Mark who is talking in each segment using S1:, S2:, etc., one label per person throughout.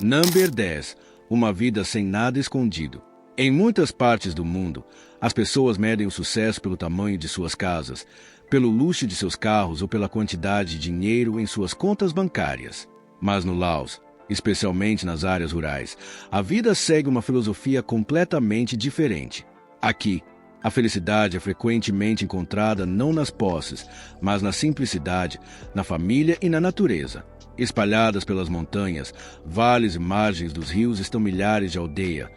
S1: Número 10. Uma vida sem nada escondido. Em muitas partes do mundo, as pessoas medem o sucesso pelo tamanho de suas casas, pelo luxo de seus carros ou pela quantidade de dinheiro em suas contas bancárias. Mas no Laos, especialmente nas áreas rurais, a vida segue uma filosofia completamente diferente. Aqui, a felicidade é frequentemente encontrada não nas posses, mas na simplicidade, na família e na natureza. Espalhadas pelas montanhas, vales e margens dos rios estão milhares de aldeias,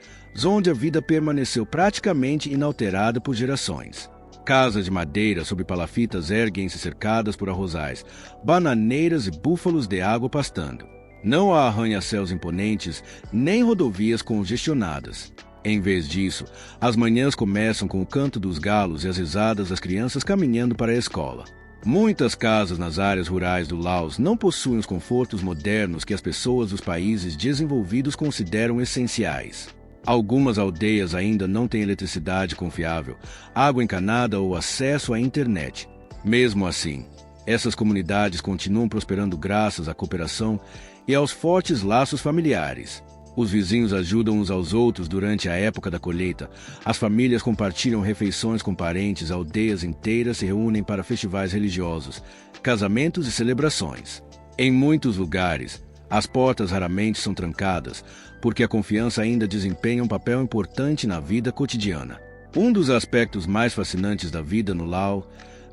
S1: onde a vida permaneceu praticamente inalterada por gerações. Casas de madeira sob palafitas erguem-se cercadas por arrozais, bananeiras e búfalos de água pastando. Não há arranha-céus imponentes, nem rodovias congestionadas. Em vez disso, as manhãs começam com o canto dos galos e as risadas das crianças caminhando para a escola. Muitas casas nas áreas rurais do Laos não possuem os confortos modernos que as pessoas dos países desenvolvidos consideram essenciais. Algumas aldeias ainda não têm eletricidade confiável, água encanada ou acesso à internet. Mesmo assim, essas comunidades continuam prosperando graças à cooperação e aos fortes laços familiares. Os vizinhos ajudam uns aos outros durante a época da colheita. As famílias compartilham refeições com parentes, aldeias inteiras se reúnem para festivais religiosos, casamentos e celebrações. Em muitos lugares, as portas raramente são trancadas, porque a confiança ainda desempenha um papel importante na vida cotidiana. Um dos aspectos mais fascinantes da vida no Laos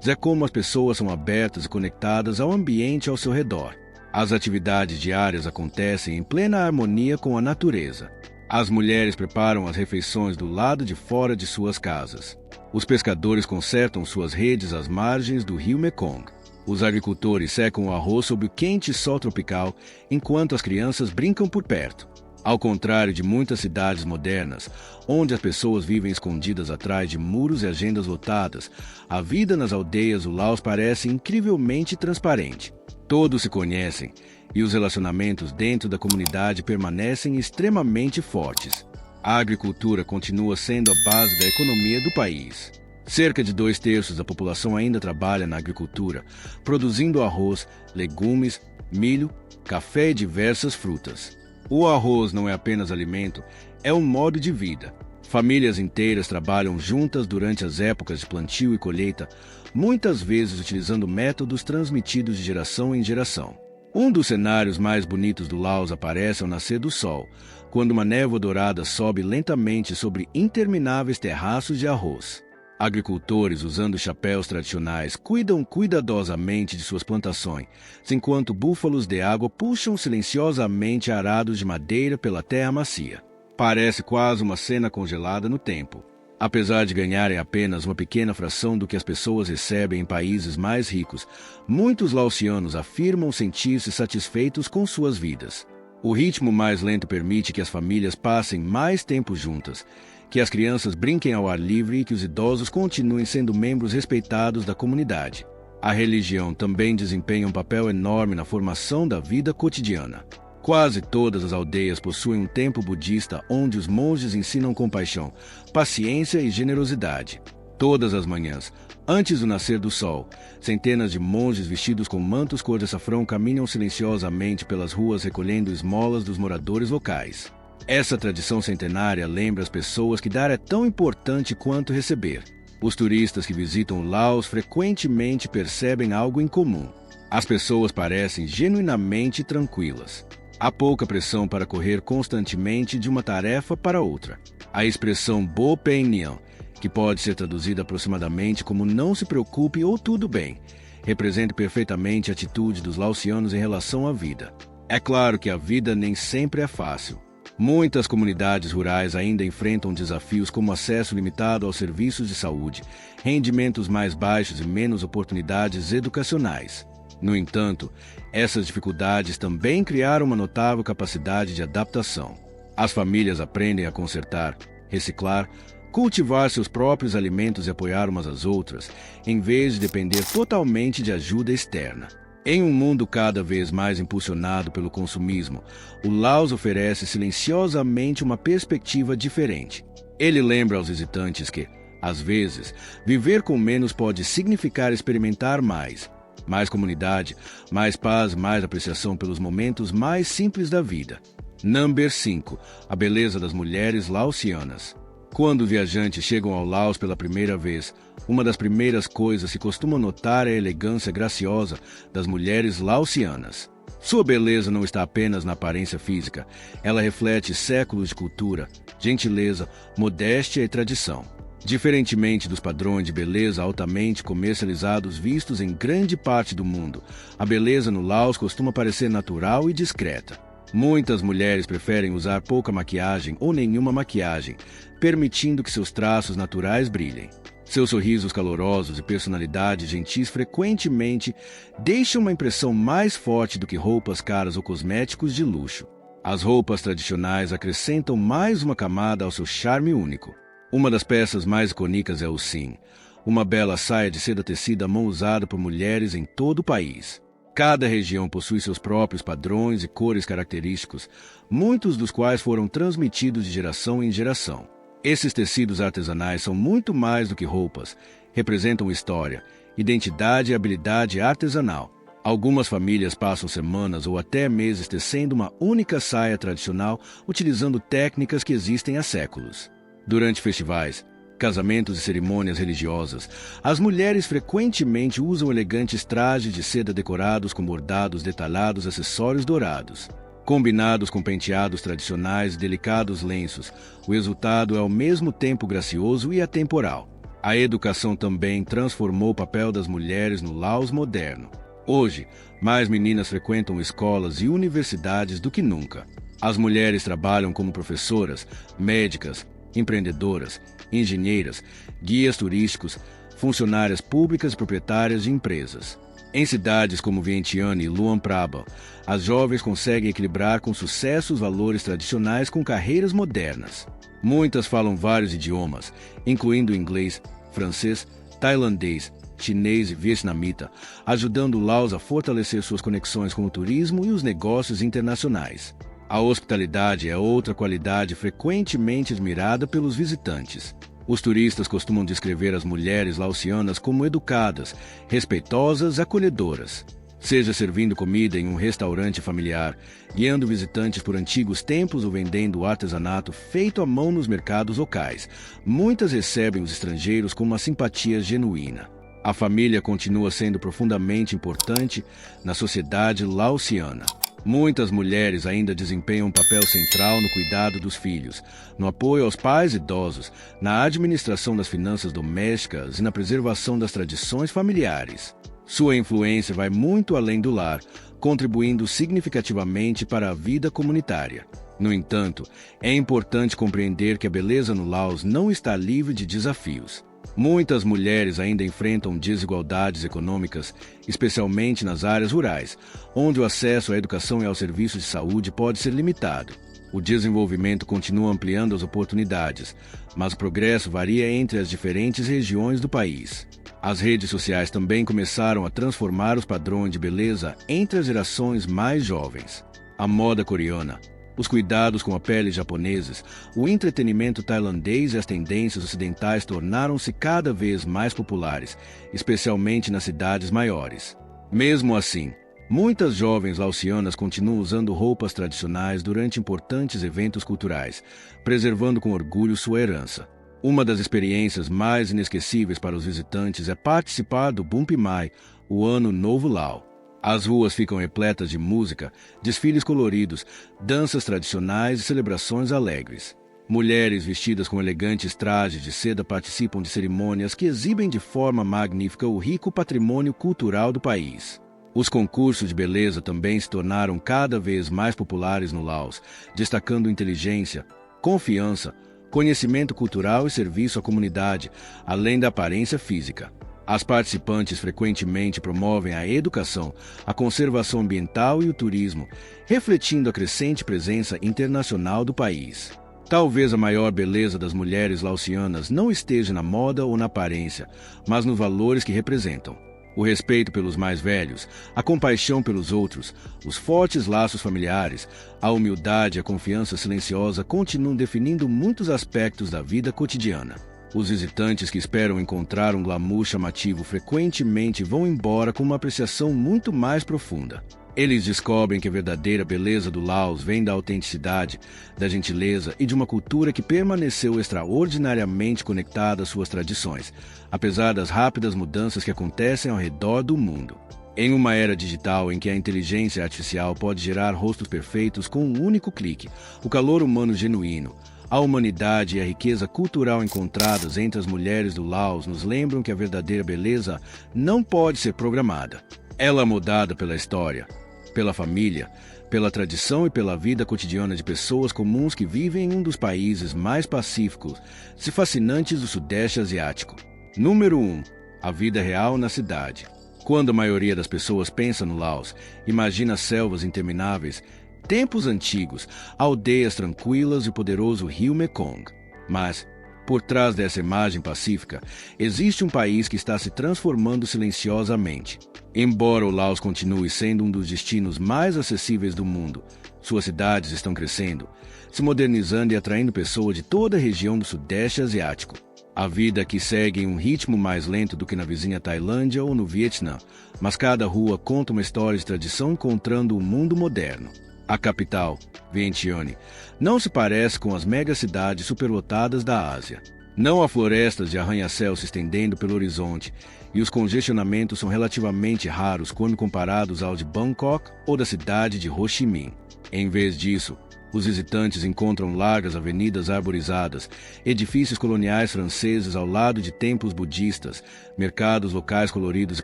S1: é como as pessoas são abertas e conectadas ao ambiente ao seu redor. As atividades diárias acontecem em plena harmonia com a natureza. As mulheres preparam as refeições do lado de fora de suas casas. Os pescadores consertam suas redes às margens do rio Mekong. Os agricultores secam o arroz sob o quente sol tropical, enquanto as crianças brincam por perto. Ao contrário de muitas cidades modernas, onde as pessoas vivem escondidas atrás de muros e agendas lotadas, a vida nas aldeias do Laos parece incrivelmente transparente. Todos se conhecem e os relacionamentos dentro da comunidade permanecem extremamente fortes. A agricultura continua sendo a base da economia do país. Cerca de 2/3 da população ainda trabalha na agricultura, produzindo arroz, legumes, milho, café e diversas frutas. O arroz não é apenas alimento, é um modo de vida. Famílias inteiras trabalham juntas durante as épocas de plantio e colheita, muitas vezes utilizando métodos transmitidos de geração em geração. Um dos cenários mais bonitos do Laos aparece ao nascer do sol, quando uma névoa dourada sobe lentamente sobre intermináveis terraços de arroz. Agricultores, usando chapéus tradicionais, cuidam cuidadosamente de suas plantações, enquanto búfalos de água puxam silenciosamente arados de madeira pela terra macia. Parece quase uma cena congelada no tempo. Apesar de ganharem apenas uma pequena fração do que as pessoas recebem em países mais ricos, muitos laosianos afirmam sentir-se satisfeitos com suas vidas. O ritmo mais lento permite que as famílias passem mais tempo juntas, que as crianças brinquem ao ar livre e que os idosos continuem sendo membros respeitados da comunidade. A religião também desempenha um papel enorme na formação da vida cotidiana. Quase todas as aldeias possuem um templo budista onde os monges ensinam compaixão, paciência e generosidade. Todas as manhãs, antes do nascer do sol, centenas de monges vestidos com mantos cor de açafrão caminham silenciosamente pelas ruas recolhendo esmolas dos moradores locais. Essa tradição centenária lembra as pessoas que dar é tão importante quanto receber. Os turistas que visitam o Laos frequentemente percebem algo em comum. As pessoas parecem genuinamente tranquilas. Há pouca pressão para correr constantemente de uma tarefa para outra. A expressão Bo Pen Nian, que pode ser traduzida aproximadamente como não se preocupe ou tudo bem, representa perfeitamente a atitude dos laosianos em relação à vida. É claro que a vida nem sempre é fácil. Muitas comunidades rurais ainda enfrentam desafios como acesso limitado aos serviços de saúde, rendimentos mais baixos e menos oportunidades educacionais. No entanto, essas dificuldades também criaram uma notável capacidade de adaptação. As famílias aprendem a consertar, reciclar, cultivar seus próprios alimentos e apoiar umas às outras, em vez de depender totalmente de ajuda externa. Em um mundo cada vez mais impulsionado pelo consumismo, o Laos oferece silenciosamente uma perspectiva diferente. Ele lembra aos visitantes que, às vezes, viver com menos pode significar experimentar mais. Mais comunidade, mais paz, mais apreciação pelos momentos mais simples da vida. Número 5. A beleza das mulheres laosianas. Quando viajantes chegam ao Laos pela primeira vez, uma das primeiras coisas que costumam notar é a elegância graciosa das mulheres laosianas. Sua beleza não está apenas na aparência física, ela reflete séculos de cultura, gentileza, modéstia e tradição. Diferentemente dos padrões de beleza altamente comercializados vistos em grande parte do mundo, a beleza no Laos costuma parecer natural e discreta. Muitas mulheres preferem usar pouca maquiagem ou nenhuma maquiagem, permitindo que seus traços naturais brilhem. Seus sorrisos calorosos e personalidades gentis frequentemente deixam uma impressão mais forte do que roupas caras ou cosméticos de luxo. As roupas tradicionais acrescentam mais uma camada ao seu charme único. Uma das peças mais icônicas é o Sin, uma bela saia de seda tecida à mão usada por mulheres em todo o país. Cada região possui seus próprios padrões e cores característicos, muitos dos quais foram transmitidos de geração em geração. Esses tecidos artesanais são muito mais do que roupas, representam história, identidade e habilidade artesanal. Algumas famílias passam semanas ou até meses tecendo uma única saia tradicional utilizando técnicas que existem há séculos. Durante festivais, casamentos e cerimônias religiosas, as mulheres frequentemente usam elegantes trajes de seda decorados com bordados detalhados e acessórios dourados. Combinados com penteados tradicionais e delicados lenços, o resultado é ao mesmo tempo gracioso e atemporal. A educação também transformou o papel das mulheres no Laos moderno. Hoje, mais meninas frequentam escolas e universidades do que nunca. As mulheres trabalham como professoras, médicas, empreendedoras, engenheiras, guias turísticos, funcionárias públicas e proprietárias de empresas. Em cidades como Vientiane e Luang Prabang, as jovens conseguem equilibrar com sucesso os valores tradicionais com carreiras modernas. Muitas falam vários idiomas, incluindo inglês, francês, tailandês, chinês e vietnamita, ajudando o Laos a fortalecer suas conexões com o turismo e os negócios internacionais. A hospitalidade é outra qualidade frequentemente admirada pelos visitantes. Os turistas costumam descrever as mulheres laosianas como educadas, respeitosas e acolhedoras. Seja servindo comida em um restaurante familiar, guiando visitantes por antigos templos ou vendendo artesanato feito à mão nos mercados locais, muitas recebem os estrangeiros com uma simpatia genuína. A família continua sendo profundamente importante na sociedade laosiana. Muitas mulheres ainda desempenham um papel central no cuidado dos filhos, no apoio aos pais idosos, na administração das finanças domésticas e na preservação das tradições familiares. Sua influência vai muito além do lar, contribuindo significativamente para a vida comunitária. No entanto, é importante compreender que a beleza no Laos não está livre de desafios. Muitas mulheres ainda enfrentam desigualdades econômicas, especialmente nas áreas rurais, onde o acesso à educação e aos serviços de saúde pode ser limitado. O desenvolvimento continua ampliando as oportunidades, mas o progresso varia entre as diferentes regiões do país. As redes sociais também começaram a transformar os padrões de beleza entre as gerações mais jovens. A moda coreana, os cuidados com a pele japoneses, o entretenimento tailandês e as tendências ocidentais tornaram-se cada vez mais populares, especialmente nas cidades maiores. Mesmo assim, muitas jovens laosianas continuam usando roupas tradicionais durante importantes eventos culturais, preservando com orgulho sua herança. Uma das experiências mais inesquecíveis para os visitantes é participar do Bum Pimay, o Ano Novo Lao. As ruas ficam repletas de música, desfiles coloridos, danças tradicionais e celebrações alegres. Mulheres vestidas com elegantes trajes de seda participam de cerimônias que exibem de forma magnífica o rico patrimônio cultural do país. Os concursos de beleza também se tornaram cada vez mais populares no Laos, destacando inteligência, confiança, conhecimento cultural e serviço à comunidade, além da aparência física. As participantes frequentemente promovem a educação, a conservação ambiental e o turismo, refletindo a crescente presença internacional do país. Talvez a maior beleza das mulheres laosianas não esteja na moda ou na aparência, mas nos valores que representam. O respeito pelos mais velhos, a compaixão pelos outros, os fortes laços familiares, a humildade e a confiança silenciosa continuam definindo muitos aspectos da vida cotidiana. Os visitantes que esperam encontrar um glamour chamativo frequentemente vão embora com uma apreciação muito mais profunda. Eles descobrem que a verdadeira beleza do Laos vem da autenticidade, da gentileza e de uma cultura que permaneceu extraordinariamente conectada às suas tradições, apesar das rápidas mudanças que acontecem ao redor do mundo. Em uma era digital em que a inteligência artificial pode gerar rostos perfeitos com um único clique, o calor humano genuíno, a humanidade e a riqueza cultural encontradas entre as mulheres do Laos nos lembram que a verdadeira beleza não pode ser programada. Ela é moldada pela história, pela família, pela tradição e pela vida cotidiana de pessoas comuns que vivem em um dos países mais pacíficos e fascinantes do Sudeste Asiático. Número 1. A vida real na cidade. Quando a maioria das pessoas pensa no Laos, imagina selvas intermináveis, tempos antigos, aldeias tranquilas e o poderoso rio Mekong. Mas, por trás dessa imagem pacífica, existe um país que está se transformando silenciosamente. Embora o Laos continue sendo um dos destinos mais acessíveis do mundo, suas cidades estão crescendo, se modernizando e atraindo pessoas de toda a região do Sudeste Asiático. A vida aqui segue em um ritmo mais lento do que na vizinha Tailândia ou no Vietnã, mas cada rua conta uma história de tradição encontrando o mundo moderno. A capital, Vientiane, não se parece com as megacidades superlotadas da Ásia. Não há florestas de arranha-céu se estendendo pelo horizonte, e os congestionamentos são relativamente raros quando comparados aos de Bangkok ou da cidade de Ho Chi Minh. Em vez disso, os visitantes encontram largas avenidas arborizadas, edifícios coloniais franceses ao lado de templos budistas, mercados locais coloridos e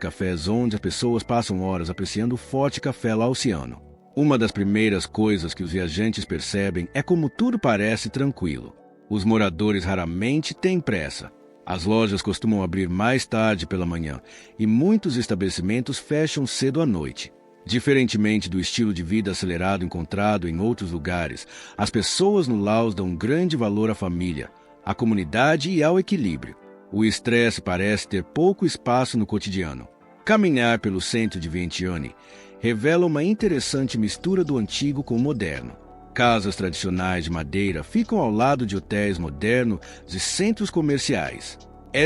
S1: cafés onde as pessoas passam horas apreciando o forte café laosiano. Uma das primeiras coisas que os viajantes percebem é como tudo parece tranquilo. Os moradores raramente têm pressa. As lojas costumam abrir mais tarde pela manhã e muitos estabelecimentos fecham cedo à noite. Diferentemente do estilo de vida acelerado encontrado em outros lugares, as pessoas no Laos dão grande valor à família, à comunidade e ao equilíbrio. O estresse parece ter pouco espaço no cotidiano. Caminhar pelo centro de Vientiane revela uma interessante mistura do antigo com o moderno. Casas tradicionais de madeira ficam ao lado de hotéis modernos e centros comerciais.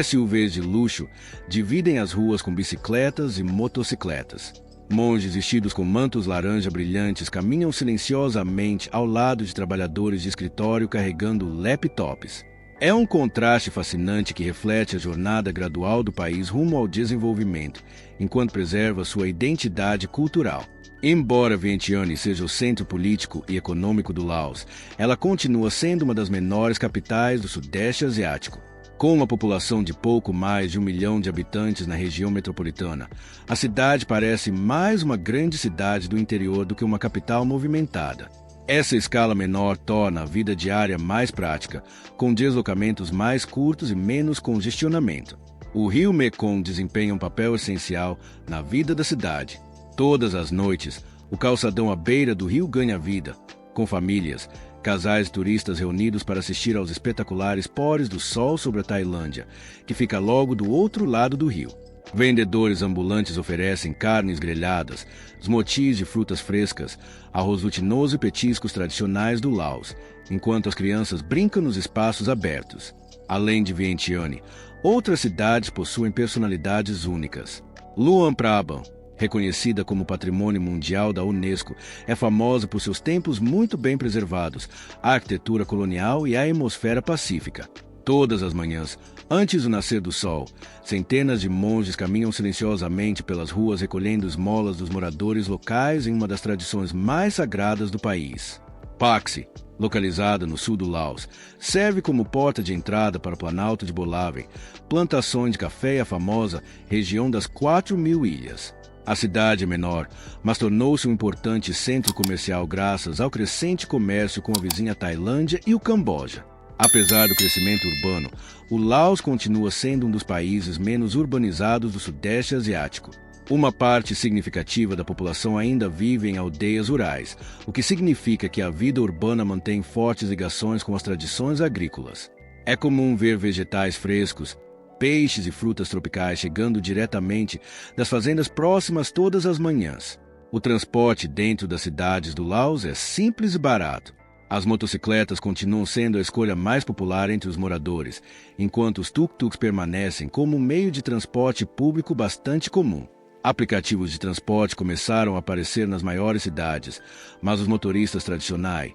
S1: SUVs de luxo dividem as ruas com bicicletas e motocicletas. Monges vestidos com mantos laranja brilhantes caminham silenciosamente ao lado de trabalhadores de escritório carregando laptops. É um contraste fascinante que reflete a jornada gradual do país rumo ao desenvolvimento, enquanto preserva sua identidade cultural. Embora Vientiane seja o centro político e econômico do Laos, ela continua sendo uma das menores capitais do Sudeste Asiático. Com uma população de pouco mais de 1 milhão de habitantes na região metropolitana, a cidade parece mais uma grande cidade do interior do que uma capital movimentada. Essa escala menor torna a vida diária mais prática, com deslocamentos mais curtos e menos congestionamento. O rio Mekong desempenha um papel essencial na vida da cidade. Todas as noites, o calçadão à beira do rio ganha vida, com famílias, casais e turistas reunidos para assistir aos espetaculares pôres do sol sobre a Tailândia, que fica logo do outro lado do rio. Vendedores ambulantes oferecem carnes grelhadas, smoothies de frutas frescas, arroz glutinoso e petiscos tradicionais do Laos, enquanto as crianças brincam nos espaços abertos. Além de Vientiane, outras cidades possuem personalidades únicas. Luang Prabang, reconhecida como Patrimônio Mundial da Unesco, é famosa por seus templos muito bem preservados, a arquitetura colonial e a atmosfera pacífica. Todas as manhãs, antes do nascer do sol, centenas de monges caminham silenciosamente pelas ruas recolhendo esmolas dos moradores locais em uma das tradições mais sagradas do país. Paxi, localizada no sul do Laos, serve como porta de entrada para o Planalto de Bolavem, plantações de café e a famosa região das 4.000 ilhas. A cidade é menor, mas tornou-se um importante centro comercial graças ao crescente comércio com a vizinha Tailândia e o Camboja. Apesar do crescimento urbano, o Laos continua sendo um dos países menos urbanizados do Sudeste Asiático. Uma parte significativa da população ainda vive em aldeias rurais, o que significa que a vida urbana mantém fortes ligações com as tradições agrícolas. É comum ver vegetais frescos, peixes e frutas tropicais chegando diretamente das fazendas próximas todas as manhãs. O transporte dentro das cidades do Laos é simples e barato. As motocicletas continuam sendo a escolha mais popular entre os moradores, enquanto os tuk-tuks permanecem como um meio de transporte público bastante comum. Aplicativos de transporte começaram a aparecer nas maiores cidades, mas os motoristas tradicionais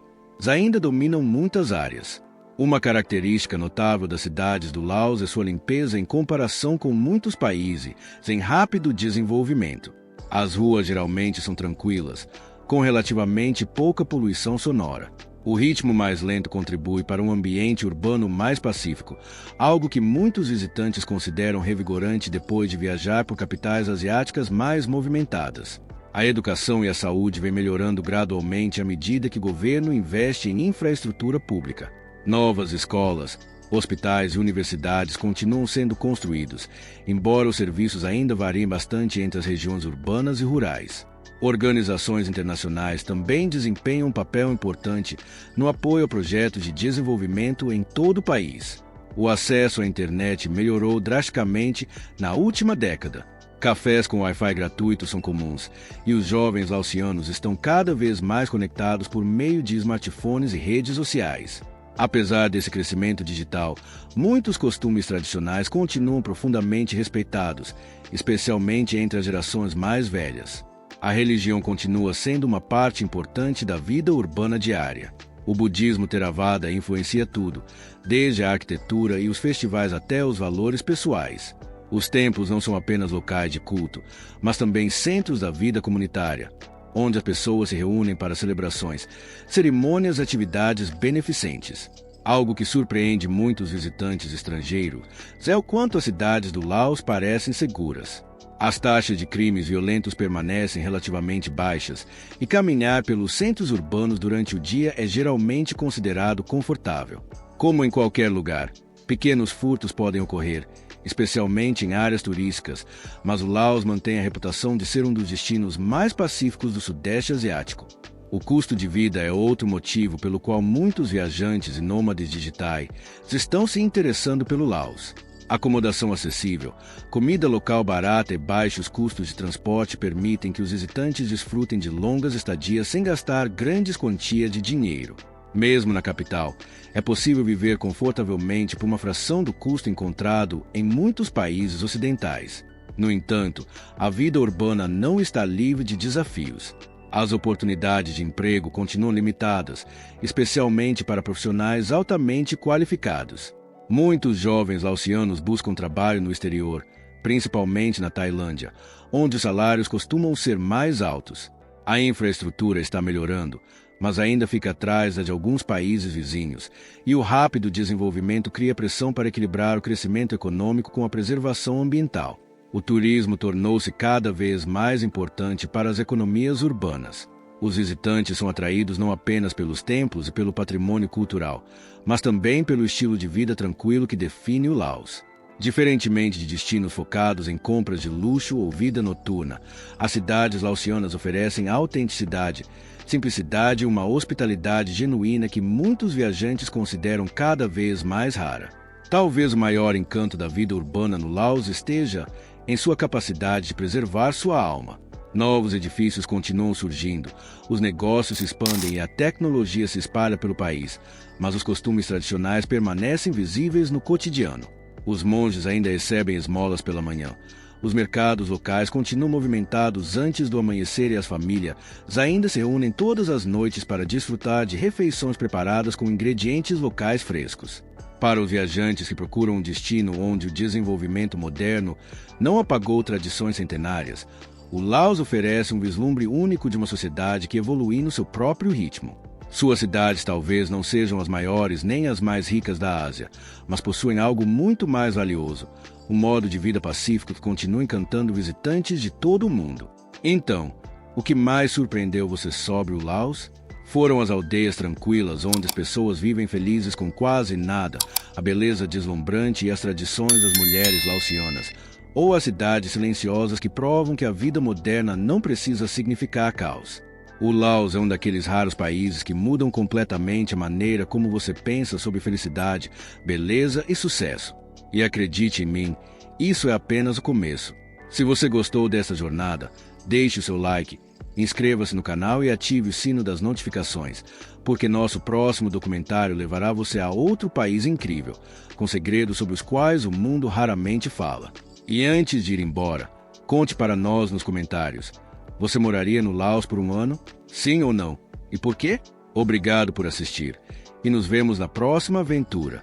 S1: ainda dominam muitas áreas. Uma característica notável das cidades do Laos é sua limpeza em comparação com muitos países em rápido desenvolvimento. As ruas geralmente são tranquilas, com relativamente pouca poluição sonora. O ritmo mais lento contribui para um ambiente urbano mais pacífico, algo que muitos visitantes consideram revigorante depois de viajar por capitais asiáticas mais movimentadas. A educação e a saúde vêm melhorando gradualmente à medida que o governo investe em infraestrutura pública. Novas escolas, hospitais e universidades continuam sendo construídos, embora os serviços ainda variem bastante entre as regiões urbanas e rurais. Organizações internacionais também desempenham um papel importante no apoio a projetos de desenvolvimento em todo o país. O acesso à internet melhorou drasticamente na última década. Cafés com Wi-Fi gratuito são comuns, e os jovens laosianos estão cada vez mais conectados por meio de smartphones e redes sociais. Apesar desse crescimento digital, muitos costumes tradicionais continuam profundamente respeitados, especialmente entre as gerações mais velhas. A religião continua sendo uma parte importante da vida urbana diária. O budismo Theravada influencia tudo, desde a arquitetura e os festivais até os valores pessoais. Os templos não são apenas locais de culto, mas também centros da vida comunitária, onde as pessoas se reúnem para celebrações, cerimônias e atividades beneficentes. Algo que surpreende muitos visitantes estrangeiros é o quanto as cidades do Laos parecem seguras. As taxas de crimes violentos permanecem relativamente baixas e caminhar pelos centros urbanos durante o dia é geralmente considerado confortável. Como em qualquer lugar, pequenos furtos podem ocorrer, especialmente em áreas turísticas, mas o Laos mantém a reputação de ser um dos destinos mais pacíficos do Sudeste Asiático. O custo de vida é outro motivo pelo qual muitos viajantes e nômades digitais estão se interessando pelo Laos. Acomodação acessível, comida local barata e baixos custos de transporte permitem que os visitantes desfrutem de longas estadias sem gastar grandes quantias de dinheiro. Mesmo na capital, é possível viver confortavelmente por uma fração do custo encontrado em muitos países ocidentais. No entanto, a vida urbana não está livre de desafios. As oportunidades de emprego continuam limitadas, especialmente para profissionais altamente qualificados. Muitos jovens laosianos buscam trabalho no exterior, principalmente na Tailândia, onde os salários costumam ser mais altos. A infraestrutura está melhorando, mas ainda fica atrás da de alguns países vizinhos, e o rápido desenvolvimento cria pressão para equilibrar o crescimento econômico com a preservação ambiental. O turismo tornou-se cada vez mais importante para as economias urbanas. Os visitantes são atraídos não apenas pelos templos e pelo patrimônio cultural, mas também pelo estilo de vida tranquilo que define o Laos. Diferentemente de destinos focados em compras de luxo ou vida noturna, as cidades laosianas oferecem autenticidade, simplicidade e uma hospitalidade genuína que muitos viajantes consideram cada vez mais rara. Talvez o maior encanto da vida urbana no Laos esteja em sua capacidade de preservar sua alma. Novos edifícios continuam surgindo, os negócios se expandem e a tecnologia se espalha pelo país, mas os costumes tradicionais permanecem visíveis no cotidiano. Os monges ainda recebem esmolas pela manhã. Os mercados locais continuam movimentados antes do amanhecer e as famílias ainda se reúnem todas as noites para desfrutar de refeições preparadas com ingredientes locais frescos. Para os viajantes que procuram um destino onde o desenvolvimento moderno não apagou tradições centenárias, o Laos oferece um vislumbre único de uma sociedade que evolui no seu próprio ritmo. Suas cidades talvez não sejam as maiores nem as mais ricas da Ásia, mas possuem algo muito mais valioso, um modo de vida pacífico que continua encantando visitantes de todo o mundo. Então, o que mais surpreendeu você sobre o Laos? Foram as aldeias tranquilas onde as pessoas vivem felizes com quase nada, a beleza deslumbrante e as tradições das mulheres laosianas, ou as cidades silenciosas que provam que a vida moderna não precisa significar caos. O Laos é um daqueles raros países que mudam completamente a maneira como você pensa sobre felicidade, beleza e sucesso. E acredite em mim, isso é apenas o começo. Se você gostou dessa jornada, deixe o seu like, Inscreva-se no canal e ative o sino das notificações, porque nosso próximo documentário levará você a outro país incrível, com segredos sobre os quais o mundo raramente fala. E antes de ir embora, conte para nós nos comentários. Você moraria no Laos por um ano? Sim ou não? E por quê? Obrigado por assistir. E nos vemos na próxima aventura.